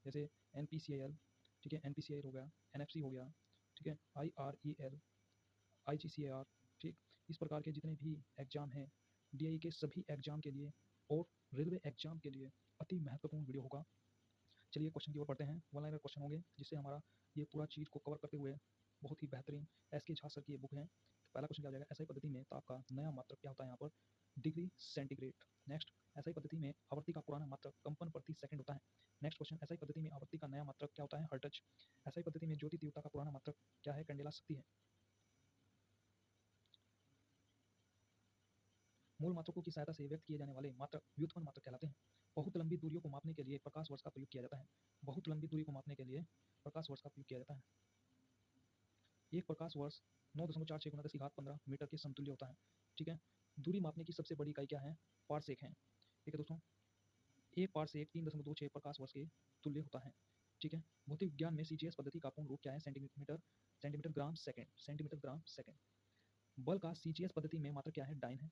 जैसे NPCIL, ठीक है, NPCIL हो गया, NFC हो गया, ठीक है, IREL, IGCAR, ठीक। इस प्रकार के जितने भी एग्ज़ाम हैं DIE के सभी एग्ज़ाम के लिए और रेलवे एग्ज़ाम के लिए अति महत्वपूर्ण वीडियो होगा। चलिए क्वेश्चन की ओर बढ़ते हैं। वन लाइनर क्वेश्चन होंगे जिससे हमारा ये पूरा चीज़ को कवर करते हुए बहुत ही बेहतरीन SK झा सर की ये बुक है। तो पहला क्वेश्चन क्या हो जाएगा, SI पद्धति में ताप का नया मात्रक क्या होता है यहाँ पर, डिग्री सेंटीग्रेड। नेक्स्ट, SI पद्धति में आवर्ती का पुराना मात्रक कंपन प्रति सेकंड होता है। नेक्स्ट क्वेश्चन, SI पद्धति में आवर्ती का नया मात्रक क्या होता है, हर्ट्ज। SI पद्धति में ज्योति तीव्रता का पुराना मात्रक क्या है, कैंडेला शक्ति है। मूल मात्रकों की सहायता से व्यक्त किए जाने वाले मात्रक व्युत्पन्न मात्रक कहलाते हैं। बहुत लंबी दूरियों को मापने के लिए प्रकाश वर्ष का प्रयोग किया जाता है। बहुत लंबी दूरी को मापने के लिए प्रकाश वर्ष का प्रयोग किया जाता है। एक प्रकाश वर्ष 9.46 × 10⁻15 मीटर के समतुल्य होता है। ठीक है, दूरी मापने की सबसे बड़ी इकाई क्या है, पारसेक है। ठीक है दोस्तों, एक पारसेक 3.26 प्रकाश वर्ष के तुल्य होता है। ठीक है, भौतिक विज्ञान में CGS पद्धति का पूर्ण रूप क्या है, centimetre centimetre gram second, centimetre gram second. बल का CGS पद्धति में मात्रक क्या है, डाइन है।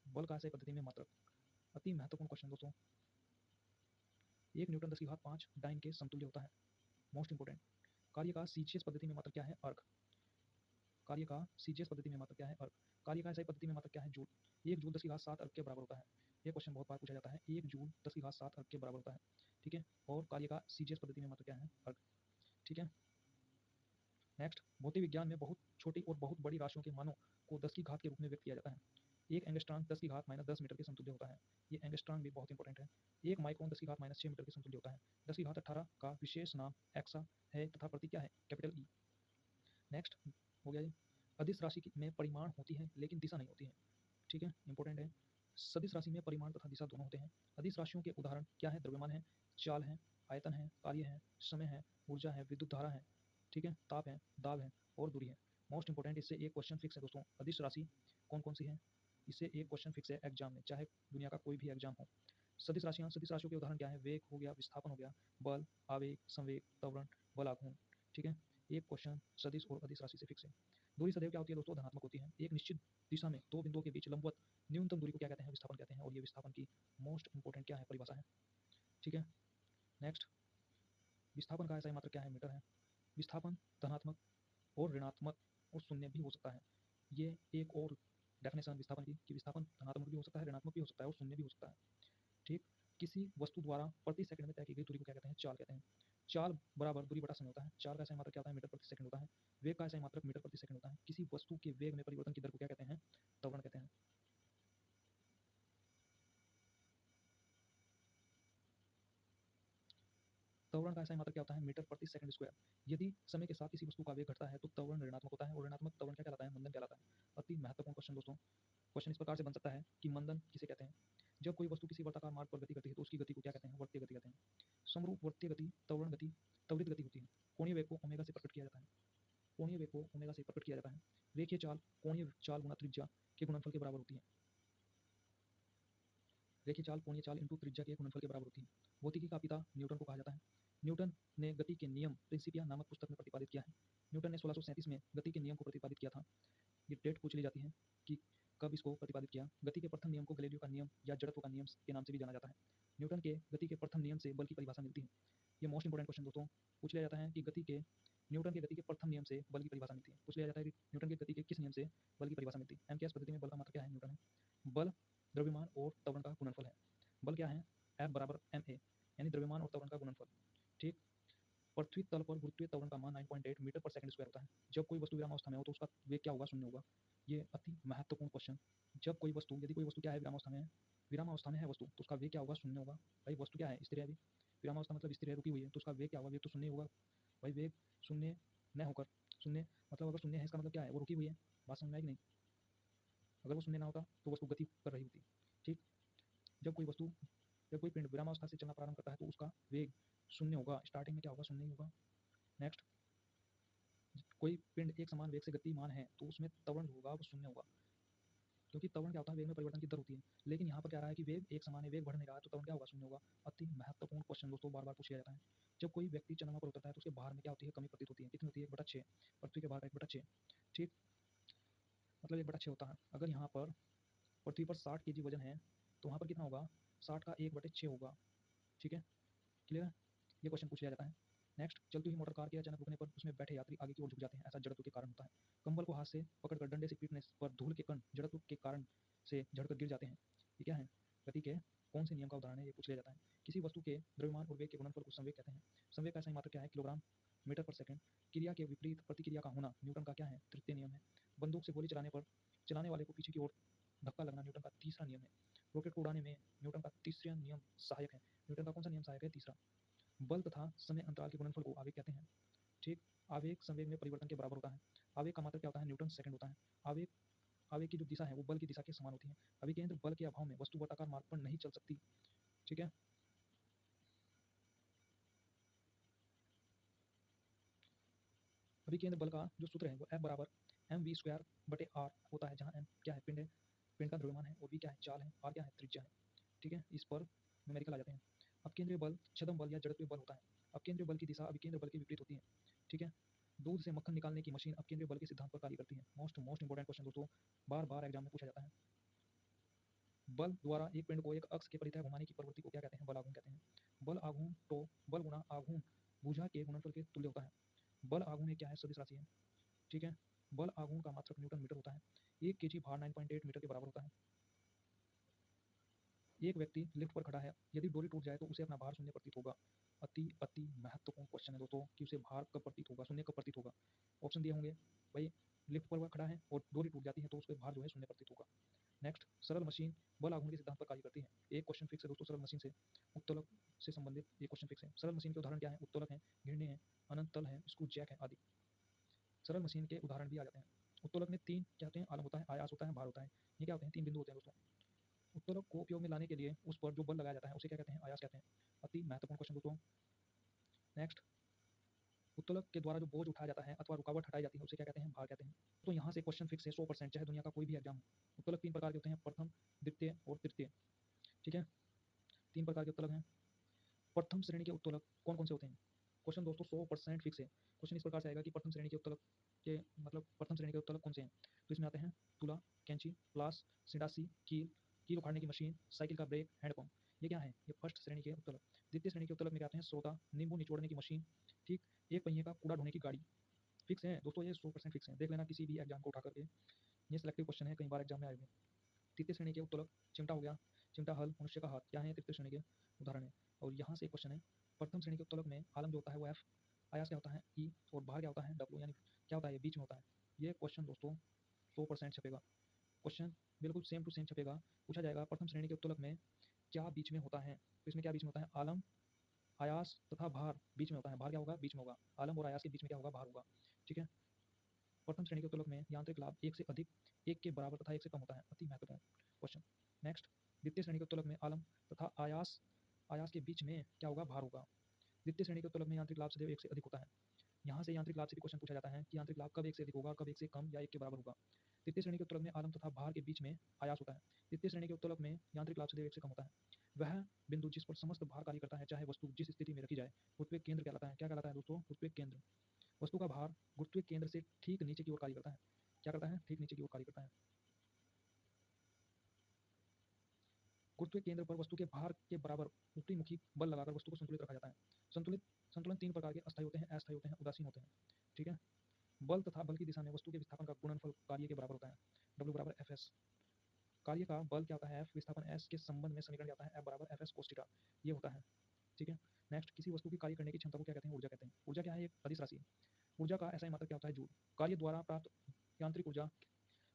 बल का SI पद्धति में मात्रक, अति महत्वपूर्ण क्वेश्चन दोस्तों। 1 न्यूटन 10⁵ डाइन के समतुल्य होता है, मोस्ट इंपोर्टेंट। कार्य का CGS पद्धति में मात्रक क्या है, अर्क। कार्य का CGS पद्धति में मात्रक क्या है, अर्क। कार्य का SI पद्धति में मात्रक क्या है, जूल। 1 जूल 10⁻7 अर्क के बराबर होता है। यह क्वेश्चन बहुत बार पूछा जाता है, 1 जूल 10⁻7 अर्क के बराबर होता है। ठीक है, और कार्य का CGS पद्धति में मात्रक क्या है, अर्क। ठीक है, नेक्स्ट, भौतिक विज्ञान में बहुत छोटी और बहुत बड़ी राशियों के मानों को 10 की घात के रूप में व्यक्त किया जाता है। एक एंगस्ट्रॉम 10 की घात -10 मीटर के समतुल्य होता है। ये एंगस्ट्रॉम भी बहुत इंपॉर्टेंट है। एक माइक्रोन 10 की घात -6 मीटर के समतुल्य होता है। 10 की घात 18 का विशेष नाम एक्सा है तथा प्रतीक क्या है, कैपिटल ई। नेक्स्ट हो गया ये, अदिश राशि में परिमाण होती है लेकिन दिशा नहीं होती है। ठीक है, इंपॉर्टेंट है। सदिश राशि में परिमाण तथा दिशा दोनों होते हैं। अदिश राशियों के उदाहरण क्या है, द्रव्यमान है, चाल है, आयतन है, कार्य है, समय है, ऊर्जा है, विद्युत धारा है, ठीक है, ताप है, दाब है और दूरी है। मोस्ट इंपॉर्टेंट, इससे एक क्वेश्चन फिक्स है दोस्तों। अदिश राशि कौन कौन सी है, इससे एक क्वेश्चन फिक्स है एग्जाम में, चाहे दुनिया का कोई भी एग्जाम हो। सदिश राशियाँ, सदिश राशियों के उदाहरण क्या है, वेग हो गया, विस्थापन हो गया, बल, आवेग, संवेग, त्वरण, बल आघूर्ण। ठीक है, एक क्वेश्चन सदिश और अदिश राशि से फिक्स है। दूरी सदैव क्या होती है दोस्तों, धनात्मक होती है। एक निश्चित दिशा में दो बिंदुओं के बीच लंबवत न्यूनतम दूरी को क्या कहते हैं, विस्थापन कहते हैं। और ये विस्थापन की मोस्ट इंपोर्टेंट क्या है, परिभाषा है। ठीक है, नेक्स्ट, विस्थापन का SI मात्रक क्या है, मीटर है। विस्थापन धनात्मक और ऋणात्मक और शून्य भी हो सकता है। ये एक और डेफिनेशन विस्थापन की, कि विस्थापन धनात्मक भी हो सकता है, ऋणात्मक भी हो सकता है और शून्य भी हो सकता है। ठीक, किसी वस्तु द्वारा प्रति सेकंड में तय की गई दूरी को क्या कहते हैं, चाल कहते हैं। चाल बराबर दूरी बटा समय होता है। चाल का SI मात्रक क्या होता है, मीटर प्रति सेकंड होता है। वेग का SI मात्रक मीटर प्रति सेकंड होता है। किसी वस्तु के वेग में परिवर्तन की दर को क्या कहते हैं, त्वरण कहते हैं। त्वरण का SI मात्रक क्या होता है, मीटर प्रति सेकंड स्क्वायर। यदि समय के साथ किसी वस्तु का वेग घटता है तो त्वरण ऋणात्मक होता है, और ऋणात्मक त्वरण क्या कहलाता है, मंदन कहलाता है। अति महत्वपूर्ण क्वेश्चन दोस्तों। क्वेश्चन इस प्रकार से बन सकता है कि मंदन किसे कहते हैं। जब कोई वस्तु किसी वर्ताकार मार्ग पर गति करती है तो उसकी गति को क्या कहते हैं, वर्तीय गति कहते हैं। समरूप वर्तीय गति त्वरण गति त्वरित गति होती है। कोणीय वेग को ओमेगा से प्रकट किया जाता है। कोणीय वेग को ओमेगा से प्रकट किया जाता है। रेखीय चाल कोणीय चाल गुणा त्रिज्या के गुणनफल के बराबर होती है। रेखीय चाल कोणीय चाल इंटू त्रिज्या के गुणनफल के बराबर होती है। भौतिकी का पिता न्यूटन को कहा जाता है। न्यूटन ने गति के नियम प्रिंसिपिया नामक पुस्तक में प्रतिपादित किया है। न्यूटन ने 1637 में गति के नियम को प्रतिपादित किया था। ये डेट पूछ ली जाती है कि कब इसको प्रतिपादित किया। गति के प्रथम नियम को गैलीलियो का नियम या जड़त्व का नियम के नाम से भी जाना जाता है। न्यूटन के गति के प्रथम नियम से बल की परिभाषा मिलती है। ये मोस्ट इंपोर्टेंट क्वेश्चन दोस्तों, पूछ लिया जाता है कि न्यूटन के गति के प्रथम नियम से बल की परिभाषा मिलती है। पूछ लिया जाता है कि न्यूटन के गति के किस नियम से बल की परिभाषा मिलती है। MKS पद्धति में बल का मात्रक क्या है, न्यूटन है। बल द्रव्यमान और त्वरण का गुणनफल है। बल क्या है, F बराबर ma, यानी द्रव्यमान और त्वरण का गुणनफल। ठीक, पृथ्वी तल पर गुरुत्वीय त्वरण का मान 9.8 मीटर पर सेकंड स्क्वायर होता है। जब कोई वस्तु विरामावस्था में हो तो उसका वेग क्या होगा, शून्य होगा। ये अति महत्वपूर्ण क्वेश्चन। जब कोई वस्तु, यदि कोई वस्तु क्या है, विरामावस्था में है वस्तु, तो उसका वेग क्या होगा, शून्य होगा। भाई वस्तु क्या है, स्थिर है। अभी विरामावस्था मतलब स्थिर है, रुकी हुई है, तो उसका वेग क्या होगा, वेग तो शून्य होगा। भाई वेग शून्य न होकर, शून्य मतलब अगर शून्य है इसका मतलब क्या है, वो रुकी हुई है। बात समझ में आएगी नहीं। अगर वो शून्य ना होता तो वस्तु गति कर रही होती। ठीक, जब कोई पिंड विरामावस्था से चलना प्रारंभ करता है तो उसका वेग शून्य होगा। स्टार्टिंग में क्या होगा, शून्य ही होगा। नेक्स्ट, कोई पिंड एक समान वेग से गतिमान है तो उसमें त्वरण होगा, वो शून्य होगा। क्योंकि त्वरण क्या होता है, वेग में परिवर्तन की दर होती है। लेकिन यहाँ पर क्या रहा है कि वेग एक समान है, वेग बढ़ नहीं रहा है, तो त्वरण क्या होगा, शून्य होगा। अति महत्वपूर्ण क्वेश्चन दोस्तों, बार बार पूछ लिया जाता है। जब कोई व्यक्ति चंद्रमा पर उतरता है तो उसके भार में क्या होती है, कमी प्रतीत होती है। कितनी होती है, 1/6। पृथ्वी के भार का 1/6। ठीक, मतलब 1/6 होता है। अगर यहाँ पर पृथ्वी पर 60 kg वजन है तो वहाँ पर कितना होगा, 60 का 1/6 होगा। ठीक है, क्लियर है। ये क्वेश्चन पूछ लिया जाता है। नेक्स्ट, चलती हुई मोटर कार के अचानक रुकने पर उसमें बैठे यात्री आगे की ओर झुक जाते हैं, ऐसा जड़त्व के कारण होता है। कंबल को हाथ से पकड़कर डंडे से पीटने पर धूल के कण जड़त्व के कारण से झड़कर गिर जाते हैं। ये क्या है? गति के कौन से नियम का उदाहरण है, ये पूछ लिया जाता है। किसी वस्तु के द्रव्यमान और वेग के गुणनफल को संवेग कहते हैं। संवेग का सही मात्रक क्या है? किलोग्राम मीटर पर सेकंड। क्रिया के विपरीत प्रतिक्रिया का होना न्यूटन का क्या है? तृतीय नियम है। बंदूक से गोली चलाने पर चलाने वाले को पीछे की ओर धक्का लगना न्यूटन का तीसरा नियम है। रॉकेट को उड़ाने में न्यूटन का तीसरा नियम सहायक है। न्यूटन का कौन सा नियम सहायक है? तीसरा। बल तथा समय अंतराल के गुणनफल को आवेग कहते हैं। ठीक। आवेग संवेग में परिवर्तन के बराबर होता है। आवेग का मात्रक क्या होता है? न्यूटन सेकंड होता है। आवेग आवेग की जो दिशा है वो बल की दिशा के समान होती है। अभिकेंद्र बल के अभाव में वस्तु वर्ताकार मार्ग पर नहीं चल सकती। ठीक है। अभिकेंद्र बल का जो सूत्र है वो F बराबर mv² बटे r होता है, जहाँ m क्या है? पिंड है, पिंड का द्रव्यमान है, और v क्या है? चाल है, r क्या है? त्रिज्या है। ठीक है। इस पर न्यूमेरिकल आ जाते हैं। अपकेंद्रीय बल छद्म बल या जड़त्वीय बल होता है। अपकेंद्रीय बल की दिशा अभिकेंद्र बल के विपरीत होती है। ठीक है। दूध से मक्खन निकालने की मशीन अपकेंद्रीय बल के सिद्धांत पर कार्य करती है। मोस्ट इंपोर्टेंट क्वेश्चन दोस्तों, बार बार एग्जाम में पूछा जाता है। बल द्वारा एक पिंड को एक अक्ष के परितः घुमाने की प्रवृत्ति को क्या कहते हैं? बल आघूर्ण कहते हैं। बल आघूर्ण तो बल गुणा आघूर्ण भुजा के गुणनफल के तुल्य होता है। बल आघूर्ण क्या है? सदिश राशि है। ठीक है। बल आघूर्ण का मात्रक न्यूटन मीटर होता है। 1 केजी भार 9.8 मीटर के बराबर होता है। एक व्यक्ति लिफ्ट पर खड़ा है, यदि डोरी टूट जाए तो उसे अपना भार शून्य प्रतीत होगा। अति अति महत्वपूर्ण क्वेश्चन है दोस्तों कि उसे भार कब प्रतीत होगा, शून्य कब प्रतीत होगा। ऑप्शन दिए होंगे भाई, लिफ्ट पर वह खड़ा है और डोरी टूट जाती है तो उसके भार जो है शून्य प्रतीत होगा। नेक्स्ट, सरल मशीन बल आघूर्ण के सिद्धांत पर कार्य करती है। एक क्वेश्चन फिक्स है दोस्तों, सरल मशीन से उत्तोलक से संबंधित ये क्वेश्चन फिक्स है। सरल मशीन के उदाहरण क्या है? उत्तोलक है, घिरनी है, अनंत तल है, स्क्रू जैक है आदि। सरल मशीन के उदाहरण भी आ जाते हैं। उत्तोलक में 3 क्या होते हैं? आलम होता है, आयास होता है, भार होता है। ये क्या होते हैं? 3 बिंदु होते हैं दोस्तों। उत्तोलक को उपयोग में लाने के लिए उस पर जो बल लगाया जाता है उसे क्या कहते हैं? आयास कहते हैं। अति महत्वपूर्ण क्वेश्चन दोस्तों। नेक्स्ट, उत्तोलक के द्वारा जो बोझ उठाया जाता है अथवा रुकावट हटाई जाती है उसे क्या कहते हैं? भार कहते हैं। तो यहाँ से क्वेश्चन फिक्स है 100%, चाहे दुनिया का कोई भी एग्जाम हो। उत्तोलक 3 प्रकार के होते हैं, प्रथम, द्वितीय और तृतीय। ठीक है। 3 प्रकार के उत्तोलक हैं। प्रथम श्रेणी के उत्तोलक कौन कौन से होते हैं? क्वेश्चन दोस्तों 100% फिक्स है। क्वेश्चन इस प्रकार से आएगा कि प्रथम श्रेणी के उत्तोलक के मतलब प्रथम श्रेणी के उत्तोलक कौन से हैं? तो इसमें आते हैं तुला, कैंची, प्लास, सिंडासी, कील, कील उखाड़ने की मशीन, साइकिल का ब्रेक, हैंडपंप। ये क्या है? ये फर्स्ट श्रेणी के उत्तोलक। द्वितीय श्रेणी के उत्तोलक में क्या आते हैं? सोता, नींबू निचोड़ने की मशीन, ठीक, एक पहिए का कूड़ा ढोने की गाड़ी। फिक्स है दोस्तों, ये 100% फिक्स है। देख लेना किसी भी एग्जाम को उठा करके, ये सिलेक्टिव क्वेश्चन है, कई बार एग्जाम में आए हुए। तृतीय श्रेणी के उत्तोलक चिमटा हो गया, चिमटा, हल, मनुष्य का हाथ, क्या है? तृतीय श्रेणी के उदाहरण है। और यहाँ से क्वेश्चन है, प्रथम श्रेणी के उत्तोलक में आलम जो होता है वो एफ, आयास क्या होता है? ई, और भार क्या होता है? डब्ल्यू, यानी क्या होता है? ये बीच में होता है। ये क्वेश्चन दोस्तों 100% छपेगा। क्वेश्चन बिल्कुल सेम टू सेम छपेगा। पूछा जाएगा प्रथम श्रेणी के उत्तोलक में क्या बीच में होता है? तो इसमें क्या बीच में होता है? आलम, आयास तथा भार बीच में होता है। भार क्या होगा? बीच में होगा। आलम और आयास के बीच में क्या होगा? भार होगा। ठीक है। प्रथम श्रेणी के उत्तोलक में यांत्रिक लाभ 1 से अधिक, 1 के बराबर तथा 1 से कम होता है। अति महत्वपूर्ण क्वेश्चन। नेक्स्ट, द्वितीय श्रेणी के उत्तोलक में आलम तथा आयास, आयास के बीच में क्या होगा? भार होगा। द्वितीय श्रेणी के उत्तोलक में यांत्रिक लाभ सदैव 1 से अधिक होता है। यहाँ से यांत्रिक लाभ से भी क्वेश्चन पूछा जाता है कि यांत्रिक लाभ कब 1 से अधिक होगा, कब 1 से कम या 1 के बराबर होगा। तृतीय श्रेणी के उत्तोलक में आलम तथा भार के बीच में आयास होता है। तृतीय श्रेणी के उत्तोलक में यांत्रिक लाभ सदैव 1 से कम होता है। वह बिंदु जिस पर समस्त भार कार्य करता है, चाहे वस्तु जिस स्थिति में रखी जाए, गुरुत्वीय केंद्र कहलाता है। क्या कहलाता है दोस्तों? गुरुत्वीय केंद्र। वस्तु का भार गुरुत्वीय केंद्र से ठीक नीचे की ओर कार्य करता है। क्या करता है? ठीक नीचे की ओर कार्य करता है। गुरुत्वीय केंद्र पर वस्तु के भार के बराबर ऊपरी मुखी बल लगाकर वस्तु को संतुलित रखा जाता है। संतुलित संतुलन 3 प्रकार के अस्थायी होते हैं, अस्थायी होते हैं, उदासीन होते हैं। ठीक है। बल तथा बल की दिशा में वस्तु के विस्थापन का गुणनफल कार्य के बराबर होता है। W बराबर Fs। कार्य का बल क्या होता है? F, विस्थापन S के संबंध में समीकरण आता है F बराबर Fs cos थीटा। ये होता है। ठीक है। नेक्स्ट, किसी वस्तु की कार्य करने की क्षमता को क्या कहते हैं? ऊर्जा कहते हैं। ऊर्जा क्या है? एक अदिश राशि है। ऊर्जा का ऐसा ही मात्रक क्या होता है? जूल। कार्य द्वारा प्राप्त यांत्रिक ऊर्जा,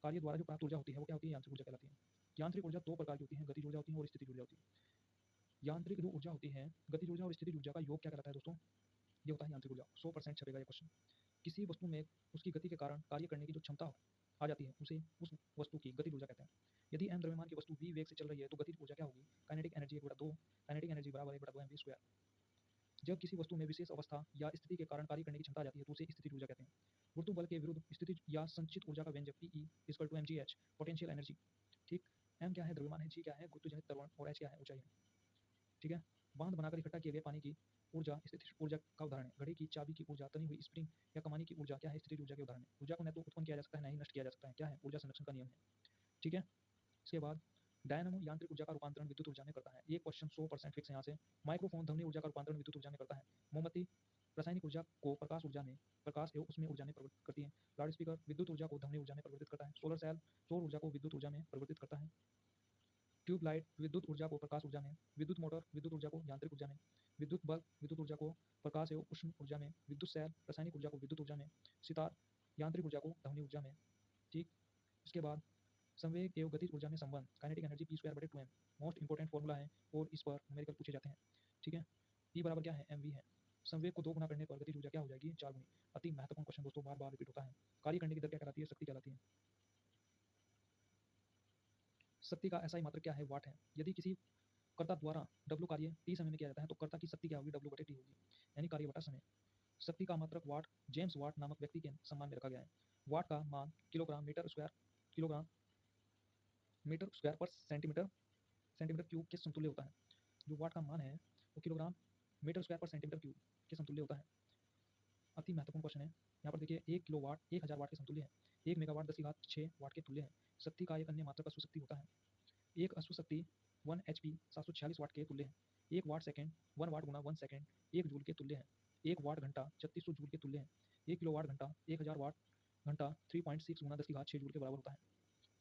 कार्य द्वारा जो प्राप्त ऊर्जा होती है वो क्या होती है? यांत्रिक ऊर्जा कहलाती है। यांत्रिक ऊर्जा 2 प्रकार की होती है, गतिज ऊर्जा होती है और स्थितिज ऊर्जा होती है। यांत्रिक जो ऊर्जा होती है, गतिज ऊर्जा और स्थितिज ऊर्जा का योग क्या कहलाता है दोस्तों? ये होता है यांत्रिक ऊर्जा। 100% छपेगा ये क्वेश्चन। किसी वस्तु में उसकी गति के कारण कार्य करने की जो क्षमता आ जाती है उसे उस वस्तु की गतिज ऊर्जा कहते हैं। यदि m द्रव्यमान की वस्तु v वेग से चल रही है तो गतिज ऊर्जा क्या होगी? काइनेटिक एनर्जी 1/2, काइनेटिक एनर्जी बराबर 1/2 mv²। जब किसी वस्तु में विशेष अवस्था या स्थिति के कारण कार्य करने की क्षमता आ जाती है तो उसे स्थितिज ऊर्जा कहते हैं। गुरुत्व बल के विरुद्ध स्थितिज या संचित ऊर्जा का व्यंजक Pe = mgh, पोटेंशियल एनर्जी। ठीक। m क्या है? द्रव्यमान है, g क्या है? गुरुत्वजनित त्वरण, और h क्या है? ऊंचाई है। ठीक है। बांध बनाकर इकट्ठा किए गए पानी की ऊर्जा स्थितिज ऊर्जा का उदाहरण है। घड़ी की चाबी की ऊर्जा, तनी हुई स्प्रिंग या कमानी की ऊर्जा क्या है? स्थितिज ऊर्जा के उदाहरण है। ऊर्जा को न तो उत्पन्न किया जा सकता है, न ही नष्ट किया जा सकता है। क्या है? ऊर्जा संरक्षण का नियम है। ठीक है। इसके बाद डायनामो यांत्रिक ऊर्जा का रूपांतरण विद्युत ऊर्जा में करता है। ये क्वेश्चन 100% फिक्स है। यहाँ से माइक्रोफोन ध्वनि ऊर्जा का रूपांतरण विद्युत ऊर्जा में करता है। मोमबत्ती रासायनिक ऊर्जा को प्रकाश एवं उसमें ऊर्जा में परिवर्तित करती है। लाउड स्पीकर विद्युत ऊर्जा को ध्वनि ऊर्जा में परिवर्तित करता है। सोलर सेल सौर ऊर्जा को विद्युत ऊर्जा में परिवर्तित करता है। ट्यूब लाइट विद्युत ऊर्जा को प्रकाश ऊर्जा में, विद्युत मोटर विद्युत ऊर्जा को यांत्रिक ऊर्जा में, विद्युत बल्ब विद्युत ऊर्जा को प्रकाश एवं उष्ण ऊर्जा में, विद्युत सेल रासायनिक ऊर्जा को विद्युत ऊर्जा में, सितार यांत्रिक ऊर्जा को ध्वनि ऊर्जा में। ठीक, इसके बाद संवेग एवं गतिज ऊर्जा में संबंध kinetic energy p²/2m most important formula है और इस पर न्यूमेरिकल पूछे जाते हैं। ठीक है, p बराबर क्या है mv है। संवेग को 2 गुना करने पर गतिज ऊर्जा क्या हो जाएगी 4 गुनी। अति महत्वपूर्ण क्वेश्चन दोस्तों, बार बार रिपीट होता है। कार्य करने की दर क्या कहलाती है, शक्ति कहलाती है। शक्ति का एसआई मात्रक क्या है, वाट है। यदि किसी कर्ता द्वारा W कार्य t समय में किया जाता है तो कर्ता की शक्ति क्या होगी, W/t होगी, यानी कार्य बटा समय। शक्ति का मात्रक वाट जेम्स वाट नामक व्यक्ति के सम्मान में रखा गया है। वाट का मान किलोग्राम मीटर स्क्वायर पर सेंटीमीटर क्यूब के समतुल्य होता है। जो वाट का मान है वो किलोग्राम मीटर स्क्वायर पर सेंटीमीटर क्यूब के समतुल्य होता है। अति महत्वपूर्ण क्वेश्चन है। यहाँ पर देखिए 1 किलोवाट 1000 वाट के समतुल्य है। 1 मेगावाट 10⁶ वाट के तुल्य है। शक्ति का एक अन्य मात्रक अश्व शक्ति होता है। एक अश्व शक्ति 1 HP 746 वाट के तुल्य है। 1 वाट सेकंड 1 वाट गुना 1 सेकंड 1 जूल के तुल्य है। 1 वाट घंटा 3600 जूल के तुल्य है। 1 किलोवाट घंटा 1000 वाट घंटा 3.6 गुना 10⁶ जूल के बराबर होता है।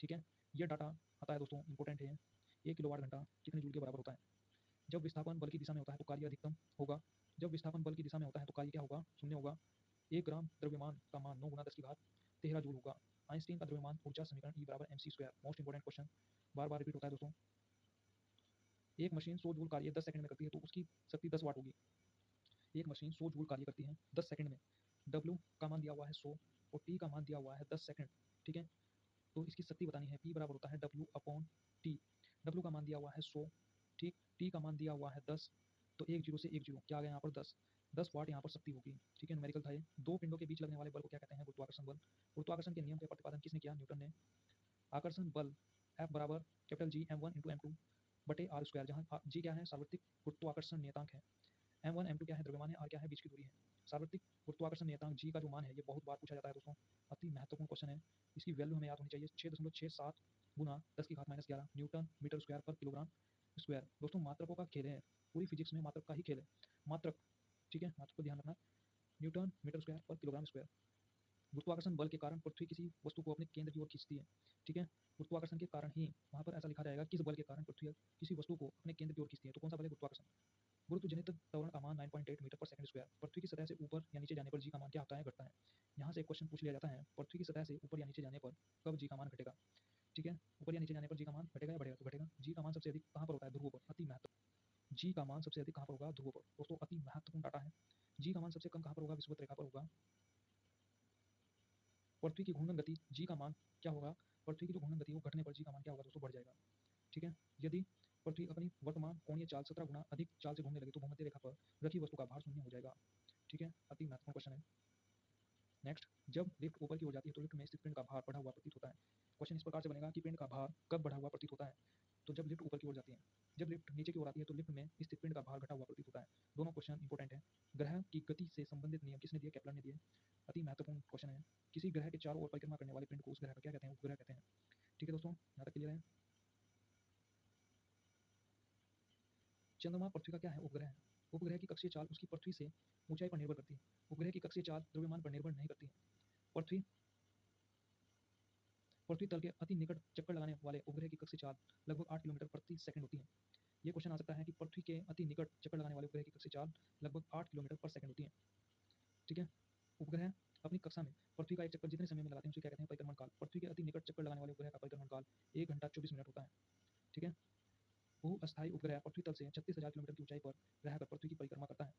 ठीक है, ये डाटा आता है दोस्तों, इंपॉर्टेंट है। 1 किलोवाट घंटा कितने जूल के बराबर होता है। जब विस्थापन बल की दिशा में होता है तो कार्य अधिकतम होगा। जब विस्थापन बल की दिशा में होता है तो कार्य क्या होगा, शून्य होगा। 1 ग्राम द्रव्यमान का मान 9 गुना 10⁻13 जूल होगा। आइंस्टीन का द्रव्यमान ऊर्जा समीकरण E बराबर mc²। मोस्ट इंपोर्टेंट क्वेश्चन, बार बार रिपीट होता है दोस्तों। एक मशीन 100 जूल कार्य 10 सेकंड में करती है तो उसकी शक्ति 10 वाट होगी। एक मशीन 100 जूल कार्य करती है 10 सेकंड में। W का मान दिया हुआ है 100 और T का मान दिया हुआ है 10 सेकंड। ठीक है, तो इसकी शक्ति बतानी है। P बराबर होता है W/T। W का मान दिया हुआ है 100, ठीक, T का मान दिया हुआ है 10, तो 1 0 से 1 0 क्या आ गया यहाँ पर 10 वाट यहाँ पर शक्ति होगी। ठीक है, न्यूमेरिकल था ये। दो पिंडों के बीच लगने वाले बल को क्या कहते हैं, गुरुत्वाकर्षण बल। गुरुत्वाकर्षण के नियम का प्रतिपादन किसने किया, न्यूटन ने। आकर्षण बल F बराबर G m1 × m2 बटे r², जहाँ G क्या है, सार्वत्रिक गुरुत्वाकर्षण नियतांक है। m1 m2 क्या है, द्रव्यमान है, r क्या है, बीच की दूरी है। सार्वत्रिक गुरुत्वाकर्षण नियतांक G का जो मान है ये बहुत बार पूछा जाता है दोस्तों, अति महत्वपूर्ण क्वेश्चन है। इसकी वैल्यू हमें याद होनी चाहिए 6.67 गुना 10⁻11 न्यूटन मीटर स्क्वायर पर किलोग्राम स्क्वायर। दोस्तों मात्रकों का खेल है, पूरी फिजिक्स में मात्रक का ही खेल है। मात्रक, ठीक है, मात्रक को ध्यान रखना। न्यूटन मीटर स्क्वायर पर किलोग्राम स्क्वायर। गुरुत्वाकर्षण बल के कारण पृथ्वी किसी वस्तु को अपने केंद्र की ओर खींचती है। ठीक है, गुरुत्वाकर्षण के कारण ही वहाँ पर ऐसा लिखा जाएगा किस बल के कारण पृथ्वी किसी वस्तु को अपने केंद्र की ओर खींचती है, तो कौन सा बल है, गुरुत्वाकर्षण। गुरुत्व जनित त्वरण का मान 9.8 मीटर पर सेकंड स्क्वायर। पृथ्वी की सतह से ऊपर या नीचे जाने पर जी का मान क्या होता है, घटता है। यहाँ से एक क्वेश्चन पूछ लिया जाता है, पृथ्वी की सतह से ऊपर या नीचे जाने पर कब जी का मान घटेगा। ठीक है, ऊपर या नीचे जाने पर जी का मान घटेगा या बढ़ेगा, तो घटेगा। जी का मान सबसे अधिक कहाँ पर होता है, ध्रुवों पर। अति महत्व, जी का मान सबसे अधिक कहाँ पर होगा, ध्रुवों पर। दोस्तों अति महत्वपूर्ण डाटा है। जी का मान सबसे कम कहाँ पर होगा, विषुवत रेखा पर होगा। पृथ्वी की घूर्णन गति जी का मान क्या होगा, पृथ्वी की जो घूर्णन गति है वो घटने पर जी का मान क्या होगा दोस्तों, बढ़ जाएगा। ठीक है, यदि पृथ्वी अपनी वर्तमान कोणीय चाल 17 गुना अधिक चाल से घूमने लगे तो भूमध्य रेखा पर रखी वस्तु का भार शून्य हो जाएगा। ठीक है, अति महत्वपूर्ण क्वेश्चन है। नेक्स्ट, जब लिफ्ट ऊपर की ओर जाती है तो लिफ्ट में स्थित पिंड का भार बढ़ा हुआ प्रतीत होता है। क्वेश्चन इस प्रकार से बनेगा कि पिंड का भार कब बढ़ा हुआ प्रतीत होता है, तो जब लिफ्ट ऊपर की ओर जाती है। जब लिफ्ट नीचे की ओर आती है तो लिफ्ट में स्थित पिंड का भार घटा हुआ प्रतीत होता है। दोनों क्वेश्चन इंपॉर्टेंट है। ग्रह की गति से संबंधित नियम किसने दिए, केपलर ने दिए। अति महत्वपूर्ण क्वेश्चन है। किसी ग्रह के चारों ओर परिक्रमा करने वाले पिंड को उस ग्रह का क्या कहते हैं, उपग्रह कहते हैं। ठीक है दोस्तों, यहाँ तक क्लियर है। चंद्रमा पृथ्वी का क्या है, उपग्रह है। उपग्रह की कक्षीय चाल उसकी पृथ्वी से ऊंचाई पर निर्भर करती है। उपग्रह की कक्षीय चाल द्रव्यमान पर निर्भर नहीं करती है। पृथ्वी पृथ्वी तल के अति निकट चक्कर लगाने वाले उपग्रह की कक्षीय चाल लगभग 8 किलोमीटर प्रति सेकंड होती है। ये क्वेश्चन आ सकता है कि पृथ्वी के अति निकट चक्कर लगाने वाले उपग्रह की कक्षीय चाल लगभग 8 किलोमीटर पर सेकंड होती है। ठीक है, उपग्रह अपनी कक्षा में पृथ्वी का एक चक्कर जितने समय में लगाते हैं उसे क्या कहते हैं, परिक्रमण काल। पृथ्वी के अति निकट चक्कर लगाने वाले उपग्रह का परिक्रमण काल 1 घंटा 24 मिनट होता है। ठीक है, बहुअस्थायी उपग्रह पृथ्वी तल से 36,000 किलोमीटर की ऊंचाई पर रहकर पृथ्वी की परिक्रमा करता है।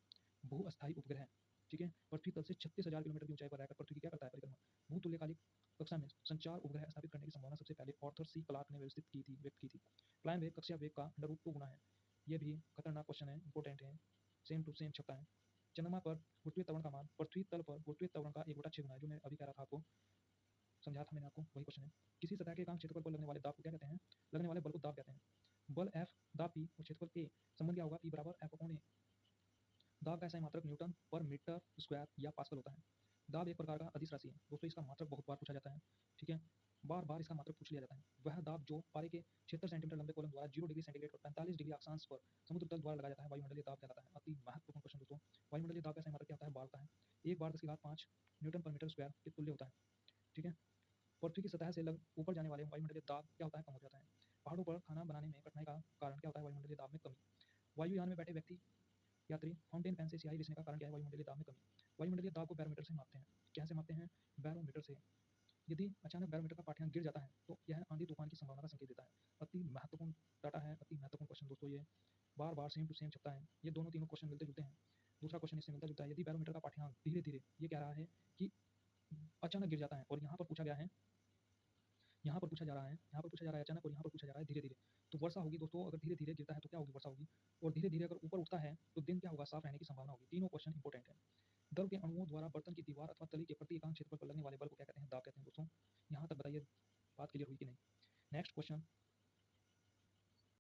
बहुअस्थायी उपग्रह, ठीक है, पृथ्वी तल से 36,000 किलोमीटर की ऊंचाई पर रहकर पृथ्वी की क्या करता है, परिक्रमा। भूतुल्यकालिक कक्षा में संचार उपग्रह स्थापित करने की संभावना सबसे पहले आर्थर सी क्लार्क ने व्यक्त की थी। प्लान वेग कक्षा वेग का √2 गुना है। यह भी खतरनाक क्वेश्चन है, इंपॉर्टेंट है, सेम टू सेम छपता है। चंद्रमा पर गुरुत्वीय त्वरण का मान पृथ्वी तल पर गुरुत्वीय त्वरण का 1/6 गुना है, जो मैं अभी कह रहा था आपको, समझा था मैंने आपको, वही क्वेश्चन है। किसी सतह के एकांक क्षेत्रफल पर लगने वाले दाब को क्या कहते हैं, लगने वाले बल को दाब कहते हैं। बल F, दाब P और क्षेत्रफल A, संबंध क्या होगा, P बराबर F/A। दाब का एसआई मात्रक न्यूटन पर मीटर स्क्वायर या पास्कल होता है। दाब एक प्रकार का अदिश राशि है दोस्तों, इसका मात्रक बहुत बार पूछा जाता है। ठीक है, बार बार इसका मात्रक पूछ लिया जाता है। वह दाब जो पारे के 76 सेंटीमीटर लंबे कॉलम द्वारा 0 डिग्री सेंटीग्रेड पर 45 डिग्री अक्षांश पर समुद्र तल द्वारा लगाया जाता है, वायुमंडलीय दाब कहलाता है। अति महत्वपूर्ण क्वेश्चन दोस्तों, वायुमंडलीय दाब का सही मात्रक क्या होता है? बार होता है। 1 बार 10 की घात 5 न्यूटन पर मीटर स्क्वायर के तुल्य होता है। ठीक है। पृथ्वी की सतह से ऊपर जाने वाले वायुमंडलीय दाब क्या होता है? कम हो जाता है। पहाड़ों पर खाना बनाने में कठिनाई का कारण क्या होता है? वायुमंडलीय दाब में कमी। वायुयान में बैठे व्यक्ति यात्री फाउंटेन पेन से स्याही रिसने का कारण क्या है? वायुमंडलीय दाब में कमी। वायुमंडलीय दाब को बैरोमीटर से मापते हैं। कैसे मापते हैं? बैरोमीटर से। यदि अचानक बैरोमीटर का पाठ्यांक गिर जाता है तो यह आंधी तूफान की संभावना का संकेत देता है। अति महत्वपूर्ण डाटा है, अति महत्वपूर्ण क्वेश्चन दोस्तों। ये बार बार सेम टू सेम छपता है। ये दोनों तीनों क्वेश्चन मिलते जुलते हैं। दूसरा क्वेश्चन इससे मिलता जुलता है। यदि बैरोमीटर का पाठ्यांक धीरे धीरे, ये कह रहा है कि अचानक गिर जाता है, और यहाँ पर पूछा गया है, यहाँ पर पूछा जा रहा है, यहाँ पर पूछा जा रहा है अचानक, और यहाँ पर पूछा जा रहा है धीरे धीरे। तो वर्षा होगी दोस्तों। अगर धीरे धीरे गिरता है तो क्या होगी? वर्षा होगी। और धीरे धीरे अगर ऊपर उठता है तो दिन क्या होगा? साफ रहने की संभावना होगी। तीनों क्वेश्चन इंपॉर्टेंट है। द्रव के अणुओं द्वारा बर्तन की दीवार अथवा तली के प्रति एकांक क्षेत्रफल पर लगने वाले बल को क्या कहते हैं? दाब कहते हैं दोस्तों। यहाँ तक बताइए बात क्लियर हुई कि नहीं? Next question,